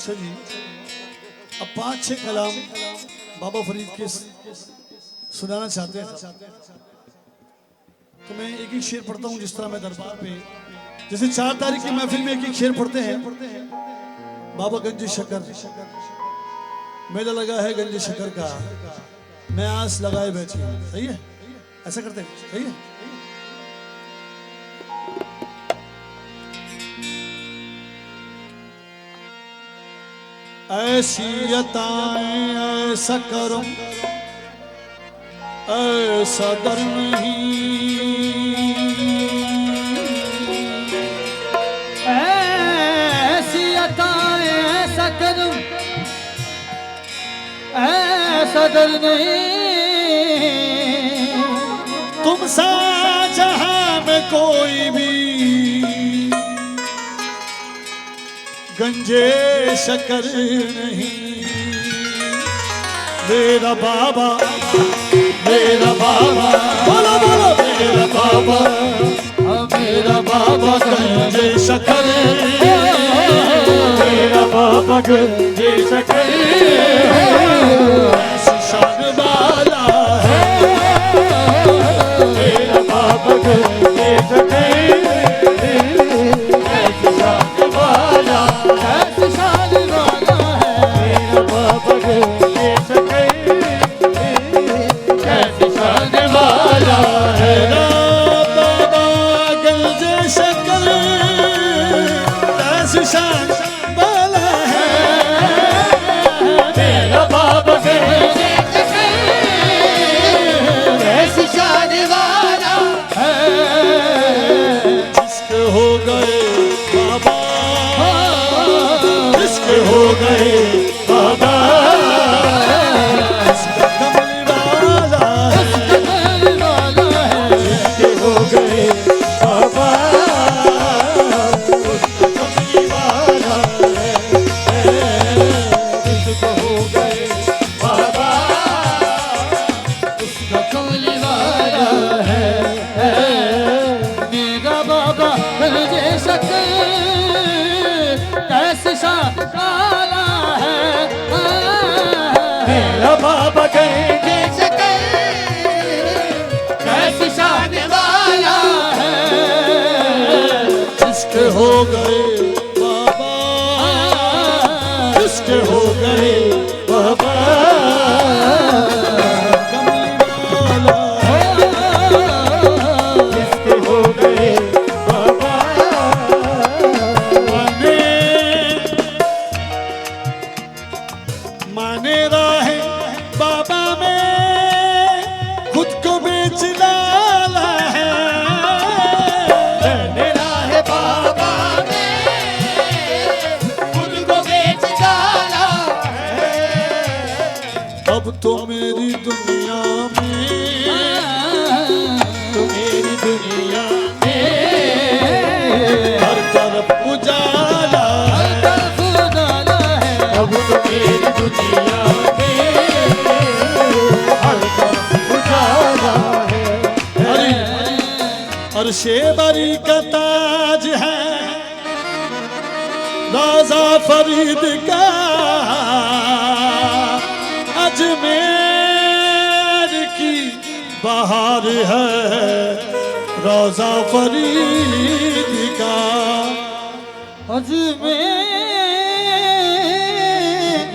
अच्छा जी, अब 5-6 कलाम बाबा फरीद के सुनाना चाहते हैं, तो मैं एक एक शेर पढ़ता हूँ। जिस तरह मैं दरबार पे जैसे 4 तारीख की महफिल में एक एक शेर पढ़ते हैं। बाबा गंज शकर, मेला लगा है गंज शकर का, मैं आस लगाए बैठी हूँ। सही है, ऐसा करते हैं, सही है। ऐसी अताएं ऐसा करम ऐसा डर नहीं, ऐसी अताएं ऐसा करम ऐसा डर नहीं, तुम सा जहां में कोई भी गंजे शकर नहीं। मेरा बाबा बोलो बोलो, मेरा बाबा गंजे शकर, मेरा बाबा गंजे शकर, ऐसी शान वाला है मेरा बाबा गंजे शकर, ऐसी शान वाला, ऐसी शान वाला है मेरा बाबा गंजे शकर, ऐसी शान वाला है बाबा गंजे शकर, ऐसी शान वाला है मेरा बाबा गंजे शकर, ऐसी शान वाला है। जिसके हो गए बाबा, जिसके हो गए बाबा, इसका कमली वाला है, जिसके हो गए बाबा, उसका कमली वाला है, जिसको हो गए बाबा, उसका कमली वाला है। मेरा बाबा गंजे शकर कैसे शान वाला है, मेरा बाबा गंजे शकर, कैसे शान वाला है। जिसके हो गए बाबा, जिसके हो गए बाबा, कमली वाला है, जिसके हो गए बाबा, माने राहे बाबा में खुद को बेच डाला है, माने राहे बाबा में खुद को बेच डाला है। अब तो मेरी दुनिया में, तो मेरी दुनिया में हर तरफ उजाला है, अब तो मेरी दुनिया में हर तरफ उजाला है। अर्शे बरी का ताज है राजा फरीद का, अजमेर की बहार है रोजा फरीद का। अजमेर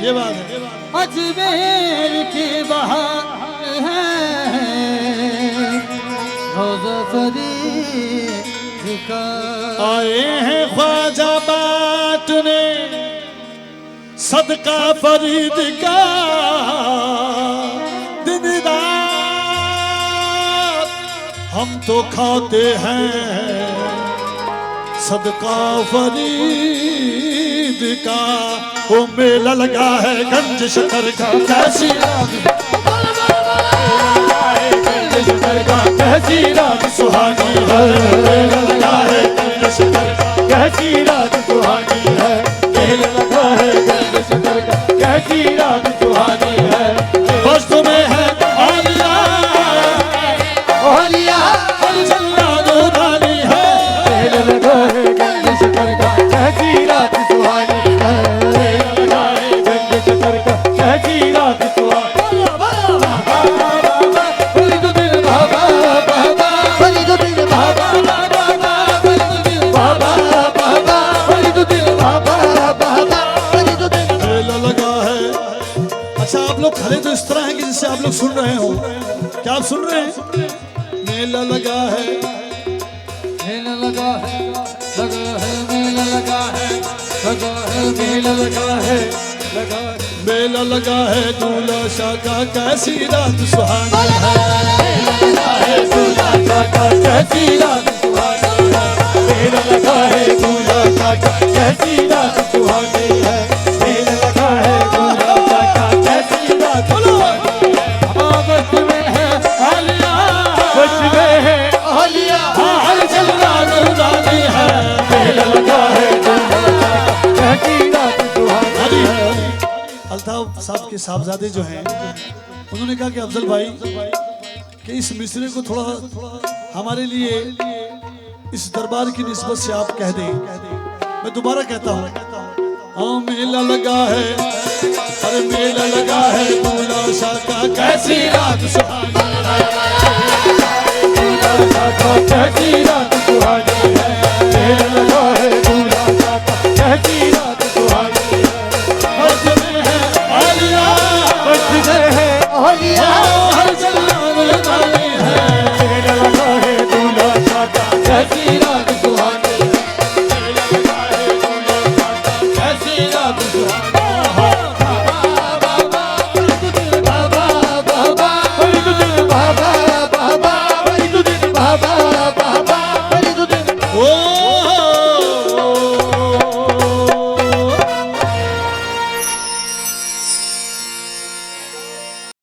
ये बात है, अजमेर की बहार है रोज़ा फरीद का। आए हैं ख्वाजा बाटने सदका फरीद का, दिन रात हम तो खाते हैं सदका फरीद का। वो मेला लगा है गंज शकर का, कैसी कैसी रात सुहानी है, मेला लगा है गंज शकर का, कैसी रात सुहानी है, मेला लगा है गंज शकर का, कैसी रात सुहानी है। बस तुम्हें है औलिया औलिया चल्ला नूरानी है, मेला लगा है गंज शकर का, कैसी रात सुहानी है, मेला अच्छा आप लोग खड़े तो इस तरह हैं कि जिससे आप लोग सुन रहे हो। क्या आप सुन रहे हैं? मेला लगा है, मेला लगा है, लगा है, मेला लगा है, लगा है, मेला लगा है, लगा है, मेला लगा है दूल्हा शाह का कैसी रात सुहानी है। मेला लगा है, दूल्हा का कैसी रात सुहानी है, मेला लगा है, दूल्हा का कैसी रात सुहानी है, मेला लगा है, दूल्हा का कैसी रात सुहानी है। बच में है आलिया, बच में है आलिया, हर चलना दुर्गानी है, मेला लगा है, दूल्हा का कैसी रात सुहानी है। अल्ताफ साहब के साहबजादे जो हैं उन्होंने कहा कि अफजल भाई कि इस मिसरे को थोड़ा हमारे लिए इस दरबार की निस्बत से आप कह दें। मैं दोबारा कहता हूँ, हाँ मेला लगा है, अरे मेला लगा है दूल्हा शाह का कैसी रात सुहानी है, दूल्हा का कैसी रात सुहानी है, मेला लगा है, दूल्हा का कैसी रात सुहानी है। बच में है आलिया, बच में है आलिया, हर चलना दुर्गानी है,